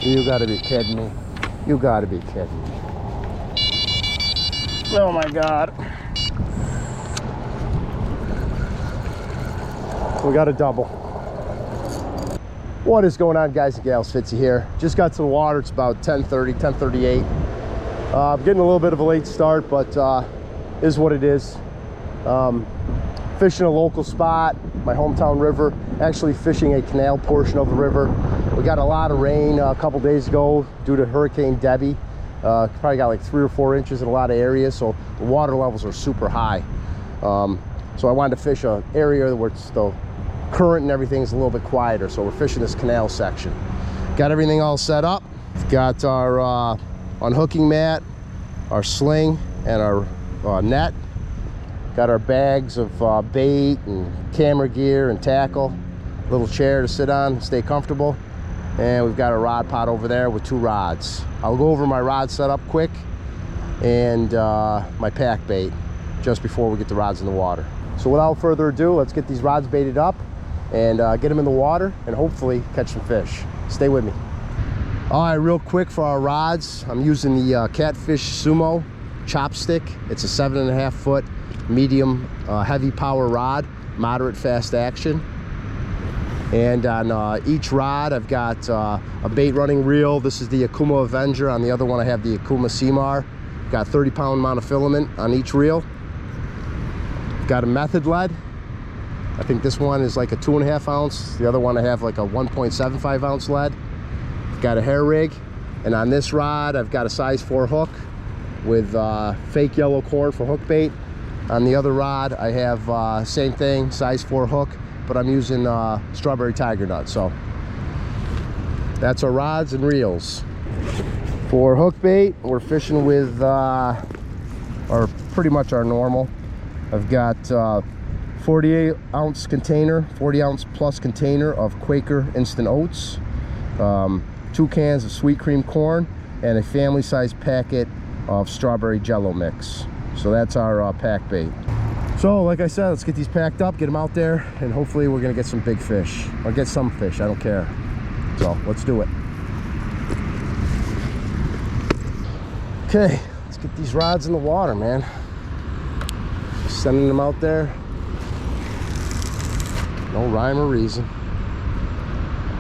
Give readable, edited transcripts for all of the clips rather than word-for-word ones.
You gotta be kidding me. You gotta be kidding me. Oh my God. We got a double. What is going on, guys and gals? Fitzy here. Just got to the water. It's about 10:30, 10:38. I'm getting a little bit of a late start, but is what it is. Fishing a local spot, my hometown river. Actually fishing a canal portion of the river. We got a lot of rain a couple days ago due to Hurricane Debbie. Probably got like 3 or 4 inches in a lot of areas, so the water levels are super high. So I wanted to fish an area where it's the current and everything is a little bit quieter, so we're fishing this canal section. Got everything all set up. We've got our unhooking mat, our sling, and our net. Got our bags of bait and camera gear and tackle. Little chair to sit on, stay comfortable. And we've got a rod pot over there with 2 rods. I'll go over my rod setup quick and my pack bait just before we get the rods in the water. So without further ado, let's get these rods baited up and get them in the water and hopefully catch some fish. Stay with me. All right, real quick for our rods, I'm using the Catfish Sumo chopstick. It's a 7.5 foot medium heavy power rod, moderate fast action. And on each rod I've got a bait running reel. This is the Akuma Avenger. On the other one I have the Akuma Seamar. Got 30-pound monofilament on each reel. Got a method lead. I think this one is like a 2.5 ounce. The other one I have like a 1.75 ounce lead. Got a hair rig. And on this rod I've got a size 4 hook with fake yellow corn for hook bait. On the other rod I have same thing, size 4 hook, but I'm using strawberry tiger nut. So that's our rods and reels. For hook bait, we're fishing with pretty much our normal. I've got 48 ounce container, 40 ounce plus container of Quaker instant oats, 2 cans of sweet cream corn, and a family size packet of strawberry Jello mix. So that's our pack bait. So like I said, let's get these packed up, get them out there, and hopefully we're gonna get some big fish, or get some fish, I don't care. So let's do it. Okay, let's get these rods in the water, man. Just sending them out there. No rhyme or reason.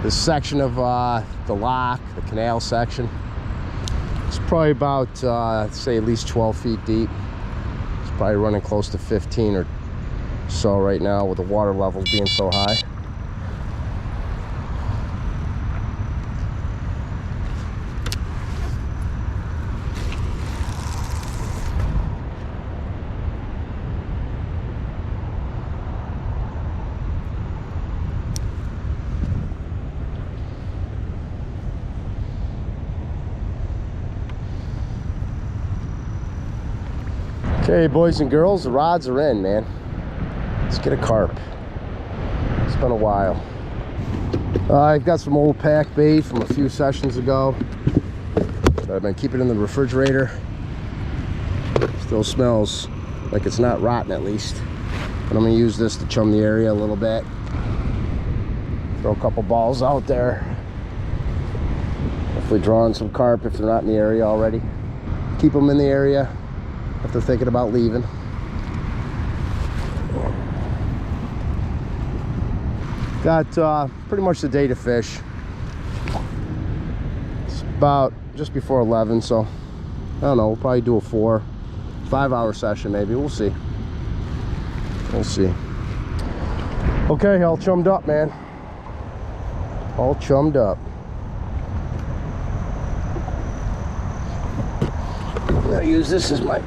This section of the lock, the canal section, it's probably about, say at least 12 feet deep. Probably running close to 15 or so right now with the water levels being so high. Okay, boys and girls, the rods are in, man. Let's get a carp. It's been a while. I've got some old pack bait from a few sessions ago that I've been keeping in the refrigerator. Still smells like it's not rotten, at least. But I'm gonna use this to chum the area a little bit. Throw a couple balls out there. Hopefully drawing some carp if they're not in the area already. Keep them in the area if they're thinking about leaving. Got pretty much the day to fish. It's about just before 11, so I don't know, we'll probably do a 4-5 hour session maybe. We'll see. We'll see. Okay, all chummed up, man. All chummed up. I'm gonna use this as my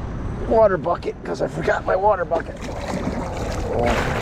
water bucket because I forgot my water bucket. Oh.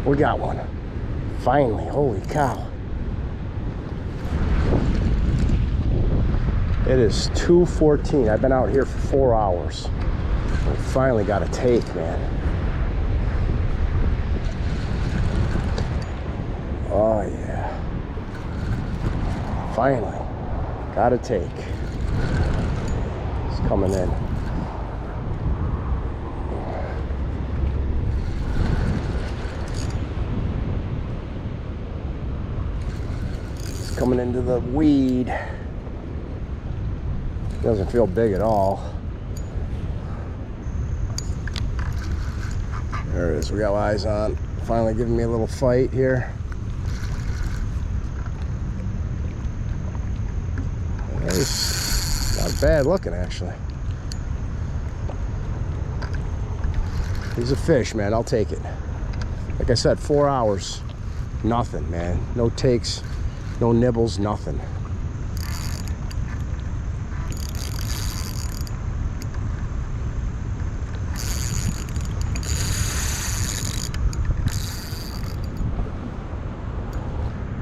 We got one. Finally, holy cow. It is 2:14. I've been out here for 4 hours. We finally got a take, man. Oh yeah. Finally got a take. It's coming in. It's coming into the weed. Doesn't feel big at all. There it is. We got eyes on. Finally giving me a little fight here. It's not bad looking, actually. He's a fish, man. I'll take it. Like I said, 4 hours. Nothing, man. No takes, no nibbles, nothing.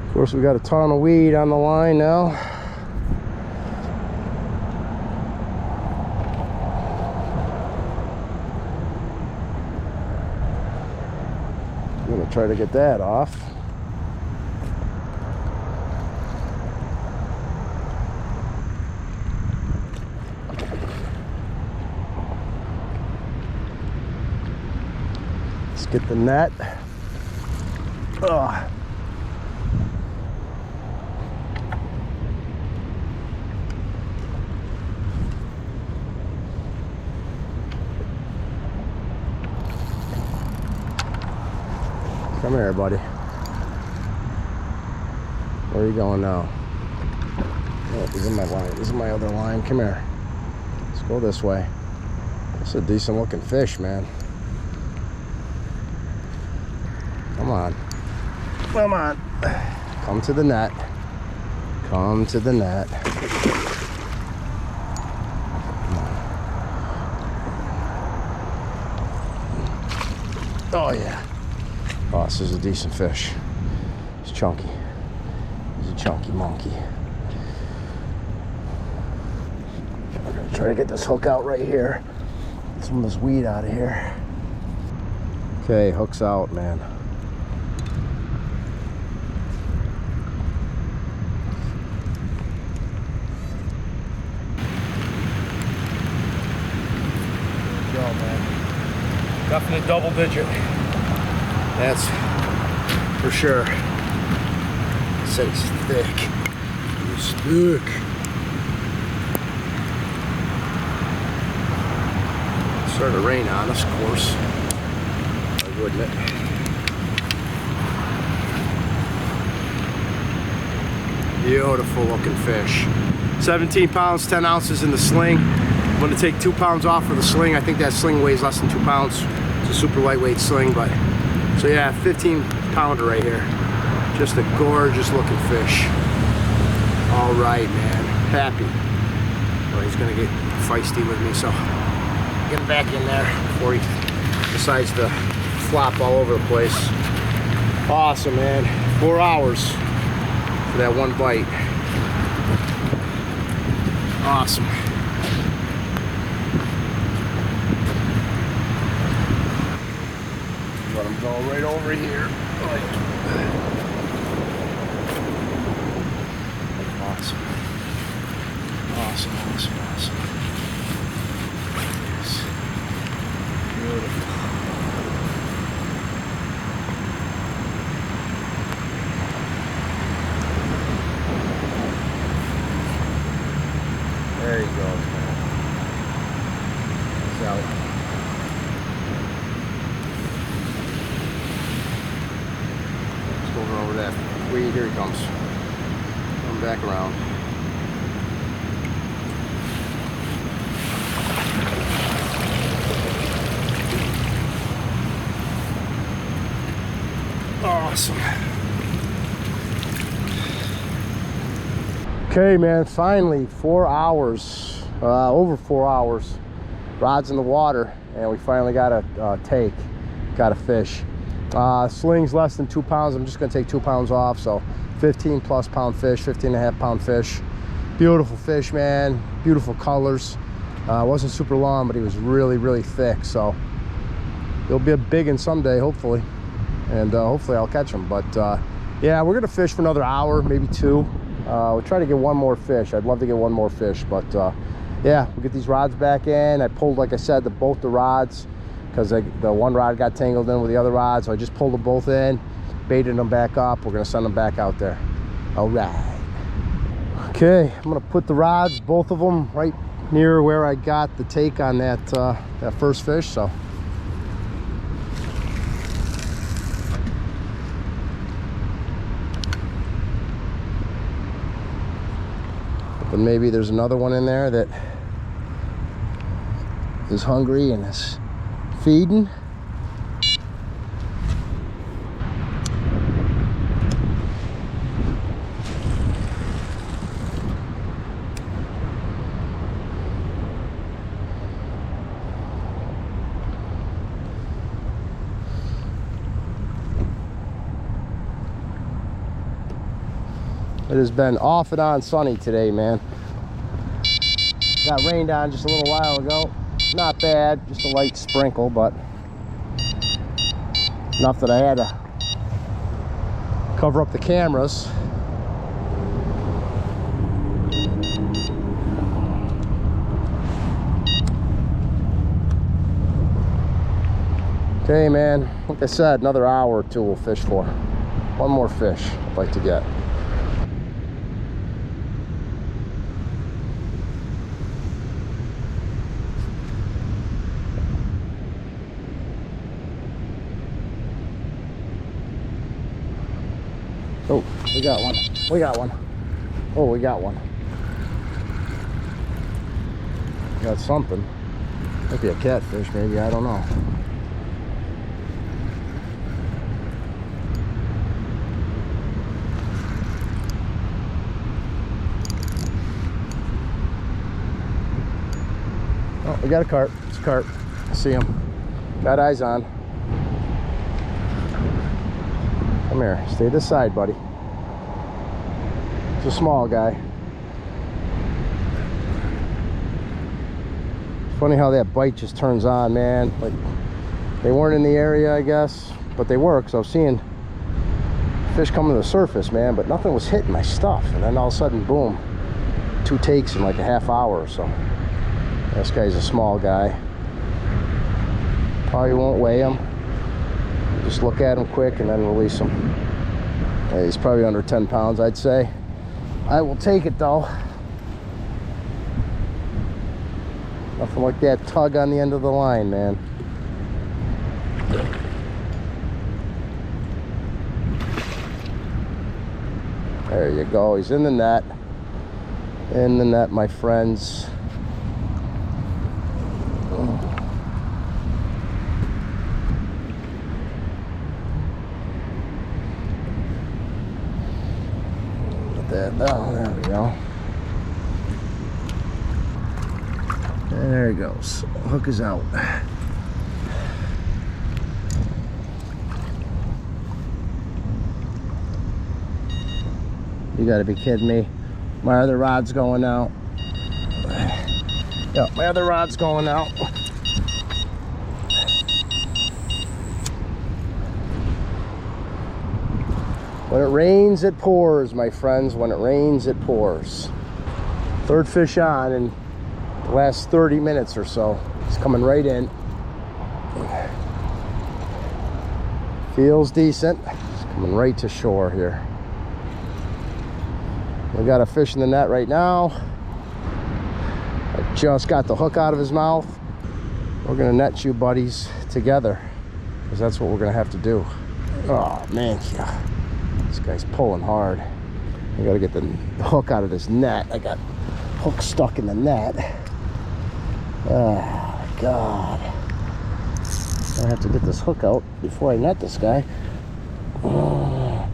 Of course, we got a ton of weed on the line now. I'm gonna try to get that off. Let's get the net. Ugh. Come here, buddy. Where are you going now? Oh, this is my line. This is my other line. Come here. Let's go this way. This is a decent looking fish, man. Come on. Come on. Come to the net. Come to the net. Oh, yeah. Oh, this is a decent fish. He's chunky. He's a chunky monkey. I'm gonna try to get this hook out right here. Get some of this weed out of here. Okay, hook's out, man. There you go, man. Definitely double digit. That's for sure. I said he's thick. He's thick. It started to rain on us, of course. Why wouldn't it? Beautiful looking fish. 17 pounds, 10 ounces in the sling. I'm gonna take 2 pounds off of the sling. I think that sling weighs less than 2 pounds. It's a super lightweight sling, but so yeah, 15 pounder right here. Just a gorgeous looking fish. All right, man, happy. Well, he's gonna get feisty with me, so get him back in there before he decides to flop all over the place. Awesome, man. 4 hours for that one bite. Awesome. Let him go right over here. Awesome. Awesome, awesome, awesome. Yes. Beautiful. There he goes, man. He's out. Over that weed. Here he comes. Come back around. Awesome. Okay, man, finally 4 hours, over 4 hours. Rod's in the water, and we finally got a take, got a fish. Sling's less than 2 pounds. I'm just gonna take 2 pounds off, so 15 plus pound fish, 15.5 pound fish. Beautiful fish, man. Beautiful colors. Wasn't super long, but he was really, really thick. So he'll be a big one someday, hopefully. And hopefully I'll catch him. But yeah, we're gonna fish for another hour, maybe 2. We'll try to get one more fish. I'd love to get one more fish, but yeah, we'll get these rods back in. I pulled, like I said, both the rods, because the one rod got tangled in with the other rod, so I just pulled them both in, baited them back up. We're gonna send them back out there. All right. Okay, I'm gonna put the rods, both of them, right near where I got the take on that first fish. So but maybe there's another one in there that is hungry and is feeding. It has been off and on sunny today, man. Got rained on just a little while ago. Not bad, just a light sprinkle, but enough that I had to cover up the cameras. Okay, man, like I said, another hour or 2 we'll fish for. One more fish I'd like to get. Oh, we got one. We got one. Oh, we got one. Got something. Might be a catfish, maybe. I don't know. Oh, we got a carp. It's a carp. I see him. Got eyes on. Come here, stay this side, buddy. It's a small guy. It's funny how that bite just turns on, man. Like, they weren't in the area, I guess, but they were, because I was seeing fish coming to the surface, man, but nothing was hitting my stuff. And then all of a sudden, boom, 2 takes in like a half hour or so. This guy's a small guy. Probably won't weigh him. Just look at him quick and then release him. Yeah, he's probably under 10 pounds, I'd say. I will take it though. Nothing like that tug on the end of the line, man. There you go. He's in the net. In the net, my friends. Oh, there we go. There he goes. Hook is out. You gotta be kidding me. My other rod's going out. Yeah, my other rod's going out. When it rains, it pours, my friends. When it rains, it pours. 3rd fish on in the last 30 minutes or so. It's coming right in. Feels decent. It's coming right to shore here. We got a fish in the net right now. I just got the hook out of his mouth. We're gonna net you buddies together, because that's what we're gonna have to do. Oh man, yeah. This guy's pulling hard. I gotta get the hook out of this net. I got hook stuck in the net. Oh God. I have to get this hook out before I net this guy. Oh.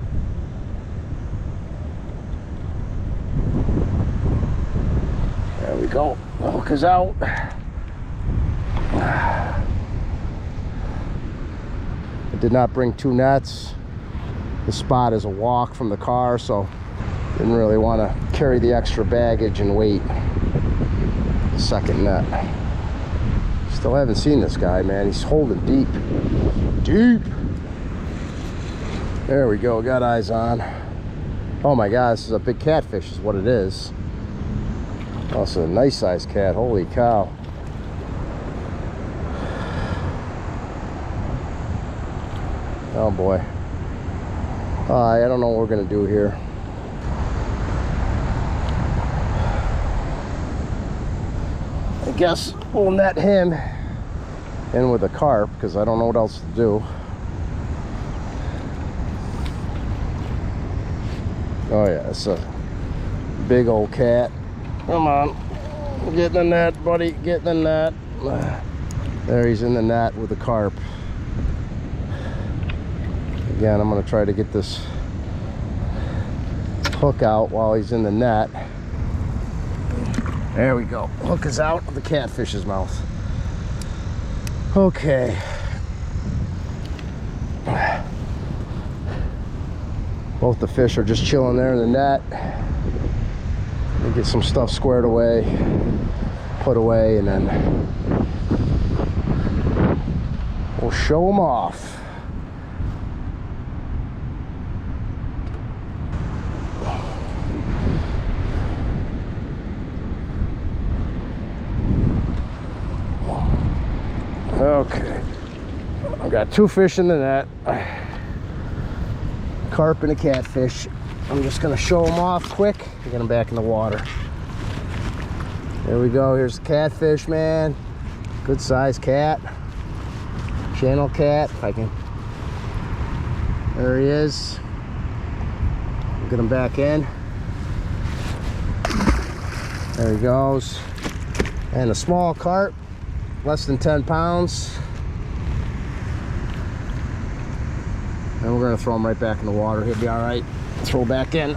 There we go. The hook is out. The did not bring 2 nets. The spot is a walk from the car, so didn't really want to carry the extra baggage and weight. Second net. Still haven't seen this guy, man. He's holding deep. Deep. There we go. Got eyes on. Oh my God, this is a big catfish is what it is. Oh, it's a nice sized cat. Holy cow. Oh boy. I don't know what we're gonna do here. I guess we'll net him in with a carp because I don't know what else to do. Oh yeah, it's a big old cat. Come on, get in the net, buddy, get in the net. There, he's in the net with the carp. Again, I'm gonna try to get this hook out while he's in the net. There we go. Hook is out of the catfish's mouth. Okay. Both the fish are just chilling there in the net. Let me get some stuff squared away, put away, and then we'll show them off. Okay, I've got 2 fish in the net, carp and a catfish. I'm just gonna show them off quick and get them back in the water. There we go. Here's the catfish, man. Good sized cat, channel cat. If I can. There he is. Get him back in. There he goes. And a small carp. Less than 10 pounds. And we're gonna throw him right back in the water. He'll be all right. Throw back in.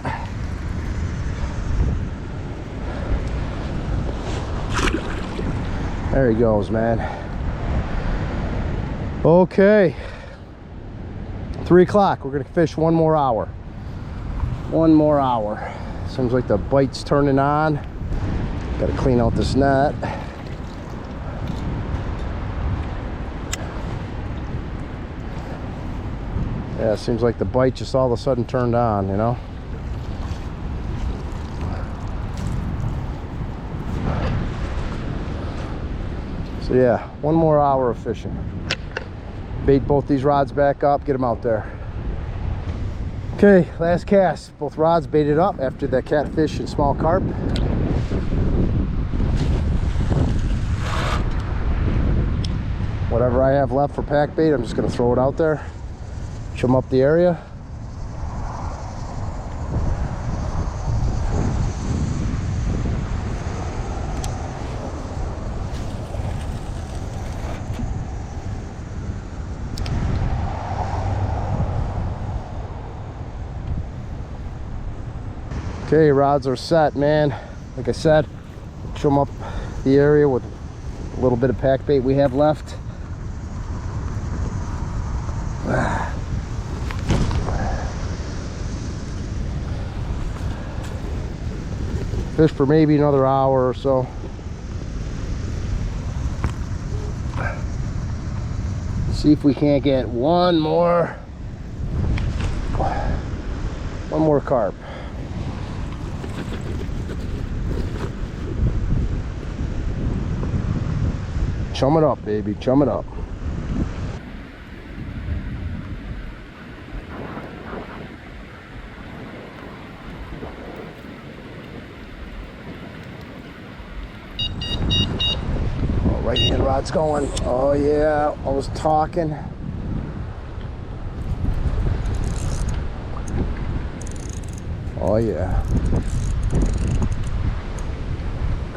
There he goes, man. Okay. 3 o'clock. We're gonna fish 1 more hour. 1 more hour. Seems like the bite's turning on. Gotta clean out this net. Yeah, it seems like the bite just all of a sudden turned on, you know? So yeah, 1 more hour of fishing. Bait both these rods back up, get them out there. Okay, last cast. Both rods baited up after that catfish and small carp. Whatever I have left for pack bait, I'm just gonna throw it out there. Chum up the area. Okay, rods are set, man. Like I said, chum up the area with a little bit of pack bait we have left. Fish for maybe another hour or so. See if we can't get one more carp. Chum it up, baby, chum it up. Right hand rod's going. Oh yeah, I was talking. Oh yeah.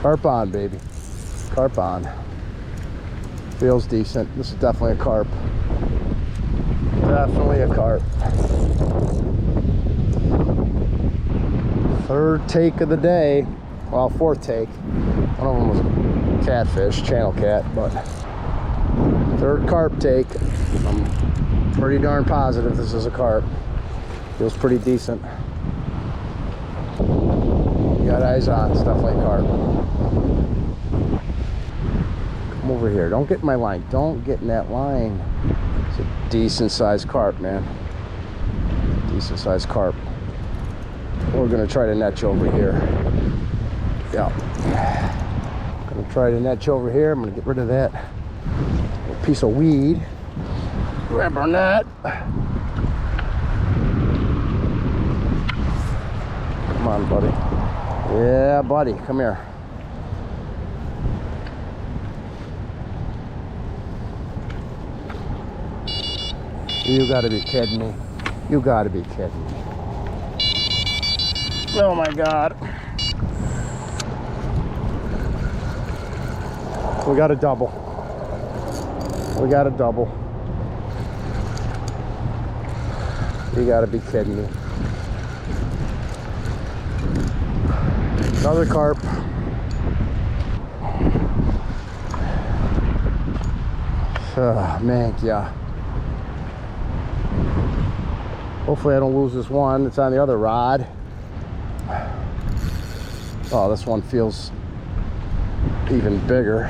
Carp on, baby. Carp on. Feels decent. This is definitely a carp. Definitely a carp. 3rd take of the day. Well, 4th take. One of them was catfish, channel cat, but 3rd carp take. I'm pretty darn positive this is a carp. Feels pretty decent. You got eyes on stuff like carp. Come over here. Don't get in my line. Don't get in that line. It's a decent sized carp, man. Decent sized carp. We're gonna try to net you over here. Yeah. Gonna try to net you over here. I'm gonna get rid of that little piece of weed. Grab our net. Come on, buddy. Yeah, buddy. Come here. You gotta be kidding me. You gotta be kidding me. Oh my God. We got a double. We got a double. You gotta be kidding me. Another carp. Oh, man, yeah. Hopefully I don't lose this one. It's on the other rod. Oh, this one feels even bigger.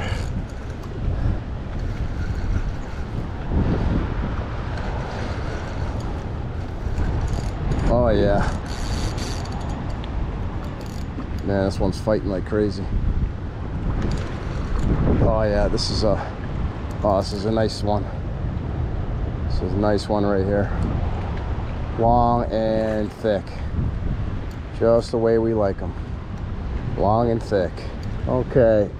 Oh yeah. Man, this one's fighting like crazy. Oh yeah, this is a nice one. This is a nice one right here. Long and thick. Just the way we like them. Long and thick. Okay.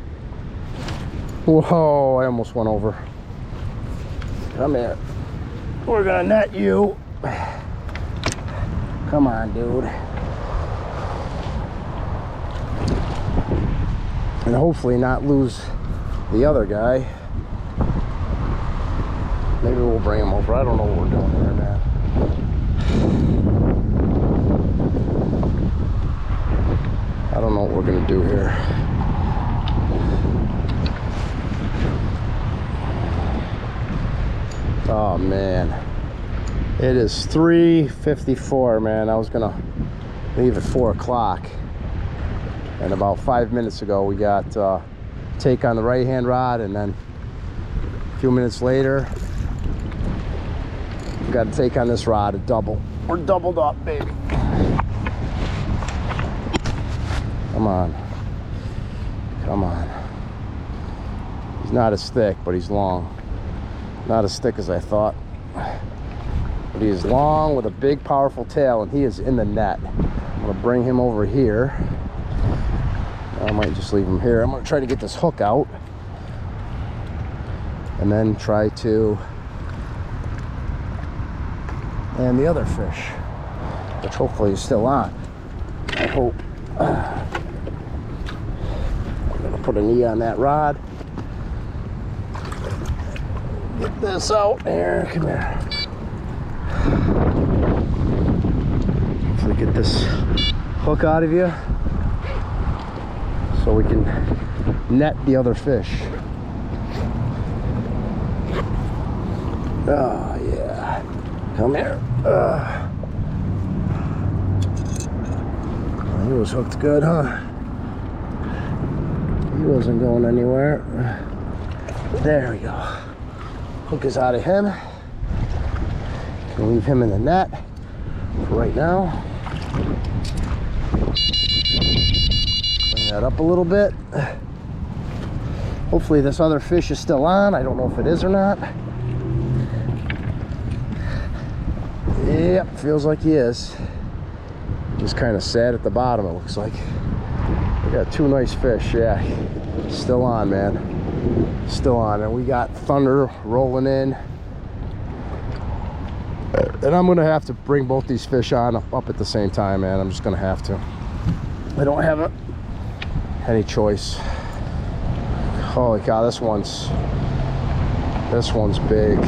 Whoa, I almost went over. Come here. We're gonna net you. Come on, dude. And hopefully not lose the other guy. Maybe we'll bring him over. I don't know what we're doing here, man. I don't know what we're gonna do here. Oh man, it is 3:54, man. I was gonna leave at 4 o'clock, and about 5 minutes ago we got take on the right hand rod, and then a few minutes later we got to take on this rod, a double. We're doubled up, baby. Come on. Come on. He's not as thick, but he's long. Not as thick as I thought. But he is long with a big, powerful tail, and he is in the net. I'm going to bring him over here. I might just leave him here. I'm going to try to get this hook out. And then try to land the other fish, which hopefully is still on. I hope. Put a knee on that rod. Get this out there. Come here. Hopefully get this hook out of you so we can net the other fish. Oh yeah. Come here. He was hooked good, huh? He wasn't going anywhere. There we go. Hook is out of him. Can leave him in the net for right now. Bring that up a little bit. Hopefully this other fish is still on. I don't know if it is or not. Yep, feels like he is. Just kind of sad at the bottom, it looks like. We got 2 nice fish, yeah. Still on, man. Still on. And we got thunder rolling in. And I'm gonna have to bring both these fish on up at the same time, man. I'm just gonna have to. I don't have any choice. Holy cow, this one's big.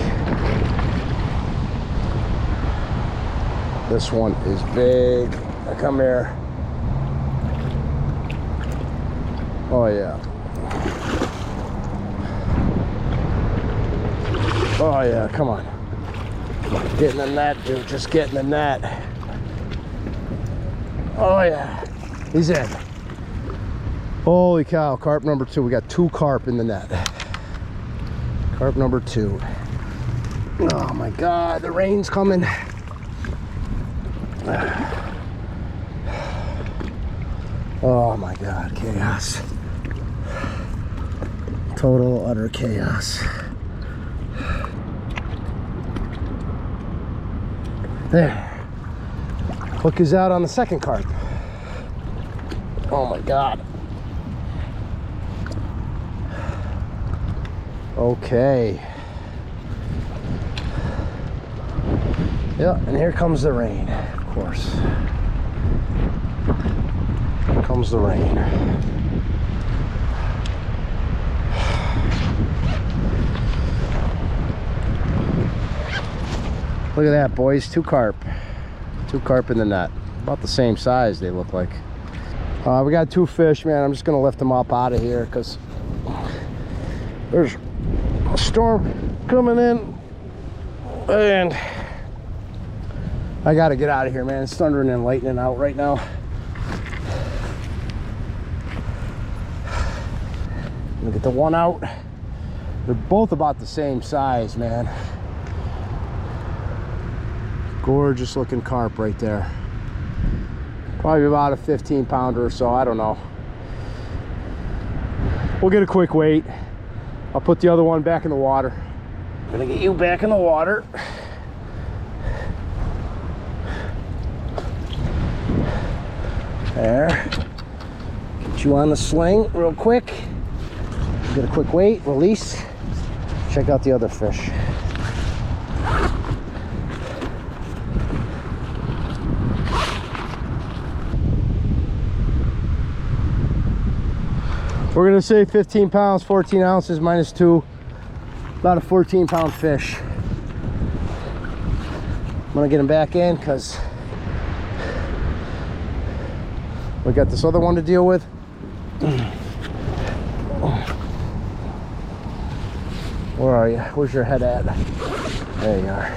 This one is big. Now come here. Oh yeah. Oh yeah, come on. Come Getting the net, dude, just getting the net. Oh yeah, he's in. Holy cow, carp number 2. We got 2 carp in the net. Carp number 2. Oh my God, the rain's coming. Oh my God, chaos. Total, utter chaos. There. Hook is out on the second carp. Oh my God. Okay. Yeah, and here comes the rain, of course. Here comes the rain. Look at that, boys. 2 carp. 2 carp in the net. About the same size they look like. We got 2 fish, man. I'm just gonna lift them up out of here because there's a storm coming in and I gotta get out of here, man. It's thundering and lightning out right now. I'm gonna get the one out. They're both about the same size, man. Gorgeous looking carp right there. Probably about a 15 pounder or so, I don't know. We'll get a quick weight. I'll put the other one back in the water. I'm gonna get you back in the water. There. Get you on the sling real quick. Get a quick weight, release. Check out the other fish. We're gonna say 15 pounds, 14 ounces, minus 2. About a 14-pound fish. I'm gonna get him back in because we got this other one to deal with. Where are you? Where's your head at? There you are.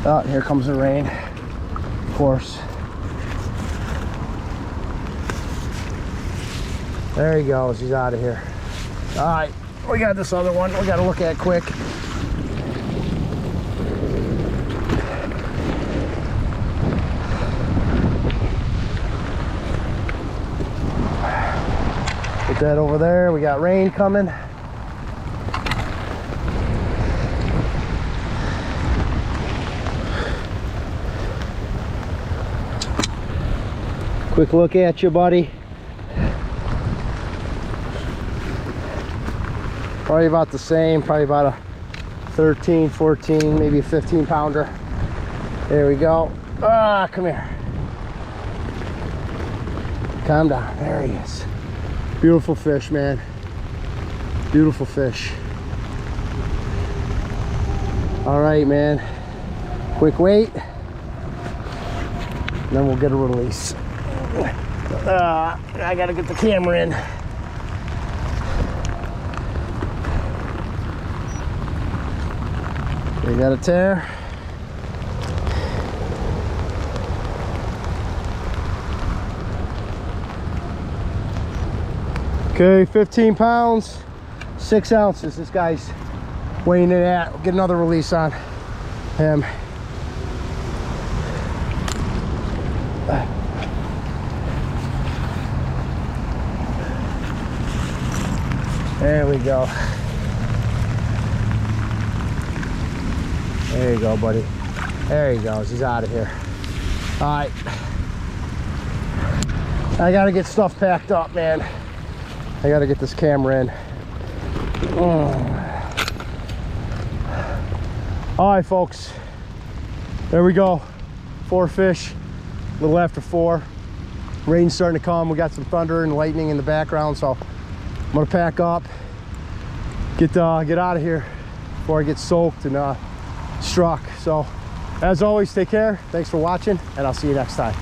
Oh, here comes the rain, of course. There he goes, he's out of here. All right, we got this other one we got to look at quick. Put that over there, we got rain coming. Quick look at you, buddy. Probably about the same, probably about a 13, 14, maybe a 15 pounder. There we go. Ah, come here. Calm down, there he is. Beautiful fish, man. Beautiful fish. All right, man. Quick wait. Then we'll get a release. I gotta get the camera in. We got a tear. Okay, 15 pounds, 6 ounces. This guy's weighing it at. We'll get another release on him. There we go. There you go, buddy. There he goes. He's out of here. All right. I gotta get stuff packed up, man. I gotta get this camera in. All right, folks. There we go. 4 fish. A little after 4. Rain's starting to come. We got some thunder and lightning in the background, so I'm gonna pack up, get out of here before I get soaked and struck. So as always, take care. Thanks for watching, and I'll see you next time.